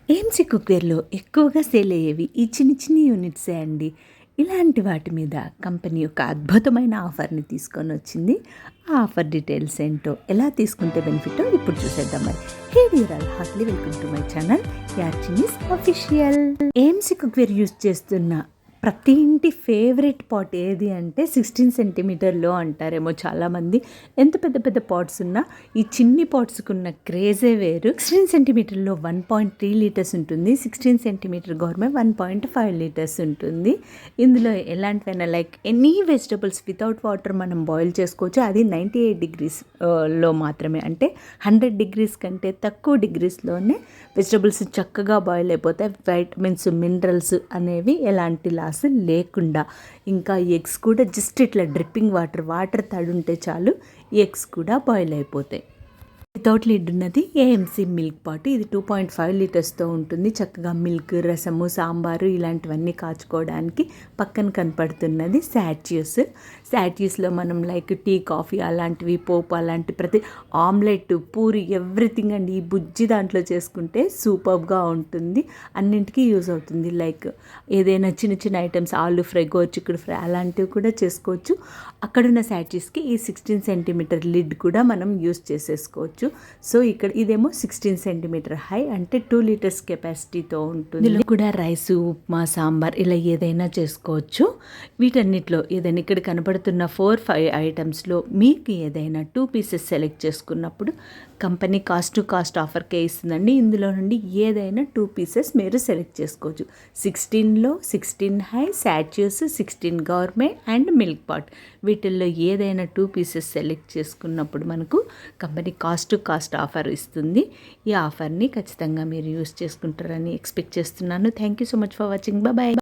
AMC కుక్వేర్‌లో ఎక్కువగా sale అయ్యేవి ఈ చిన్ని చిన్ని యూనిట్సే అండి. ఇలాంటి వాటి మీద కంపెనీ ఒక అద్భుతమైన ఆఫర్‌ని తీసుకొనొచ్చింది. ఆ ఆఫర్ డీటెయిల్స్ ఏంటో, ఎలా తీసుకుంటే బెనిఫిటో ఇప్పుడు చూసేద్దాం మరి. Hey dear all, heartly welcome to my channel యార్చినీస్ ఆఫీషియల్. ఏఎంసీ కుక్వేర్ యూజ్ చేస్తున్న ప్రతి ఇంటి ఫేవరెట్ పాట్ ఏది అంటే 16 సెంటీమీటర్‌లో అంటారేమో చాలామంది. ఎంత పెద్ద పెద్ద పాట్స్ ఉన్నా ఈ చిన్ని పాట్స్‌కున్న క్రేజే వేరు. 16 సెంటీమీటర్‌లో 1.3 లీటర్స్ ఉంటుంది. 16 సెంటీమీటర్ గోర్మే 1.5 లీటర్స్ ఉంటుంది. ఇందులో ఎలాంటివైనా like any vegetables without water మనం బాయిల్ చేసుకోవచ్చు. అది 98 డిగ్రీస్ లో మాత్రమే, అంటే 100 డిగ్రీస్ కంటే తక్కువ డిగ్రీస్లోనే వెజిటబుల్స్ చక్కగా బాయిల్ అయిపోతాయి. వైటమిన్స్, మినరల్స్ అనేవి ఎలాంటి లాస్ లేకుండా. ఇంకా ఎగ్స్ కూడా జస్ట్ ఇట్లా డ్రిప్పింగ్ వాటర్ తడుంటే చాలు, ఎగ్స్ కూడా బాయిల్ అయిపోతాయి. వితౌట్ లిడ్ ఉన్నది ఏఎంసీ మిల్క్ పాట్. ఇది 2.5 లీటర్స్తో ఉంటుంది. చక్కగా మిల్క్, రసము, సాంబారు ఇలాంటివన్నీ కాచుకోవడానికి. పక్కన కనపడుతున్నది శాట్యూస్లో మనం లైక్ టీ, కాఫీ అలాంటివి, పోపు అలాంటి ప్రతి ఆమ్లెట్, పూరి ఎవ్రీథింగ్ అండి. ఈ బుజ్జి దాంట్లో చేసుకుంటే సూపర్గా ఉంటుంది. అన్నింటికీ యూజ్ అవుతుంది. లైక్ ఏదైనా చిన్న చిన్న ఐటమ్స్, ఆలు ఫ్రై, గోరుచిక్కుడు ఫ్రై అలాంటివి కూడా చేసుకోవచ్చు. అక్కడున్న శాట్యూస్కి ఈ 16 సెంటీమీటర్ లిడ్ కూడా మనం యూజ్ చేసేసుకోవచ్చు. సో ఇక్కడ ఇదేమో 16 సెంటీమీటర్ హై, అంటే 2 లీటర్స్ కెపాసిటీతో ఉంటుంది. ఇందులో కూడా రైస్, ఉప్మా, సాంబార్ ఇలా ఏదైనా చేసుకోవచ్చు. వీటన్నిటిలో ఏదైనా ఇక్కడ కనబడుతున్న 4-5 ఐటమ్స్లో మీకు ఏదైనా 2 పీసెస్ సెలెక్ట్ చేసుకున్నప్పుడు కంపెనీ కాస్ట్ టు కాస్ట్ ఆఫర్కే ఇస్తుందండి. ఇందులో నుండి ఏదైనా 2 పీసెస్ మీరు సెలెక్ట్ చేసుకోవచ్చు. 16లో 16 హై, శాట్యూస్, 16 గవర్మే అండ్ మిల్క్ పాట్, వీటిల్లో ఏదైనా 2 పీసెస్ సెలెక్ట్ చేసుకున్నప్పుడు మనకు company cost to cost offer ఇస్తుంది. ఈ ఆఫర్ని ఖచ్చితంగా మీరు యూస్ చేసుకుంటారని ఎక్స్పెక్ట్ చేస్తున్నాను. Thank you so much for watching. Bye.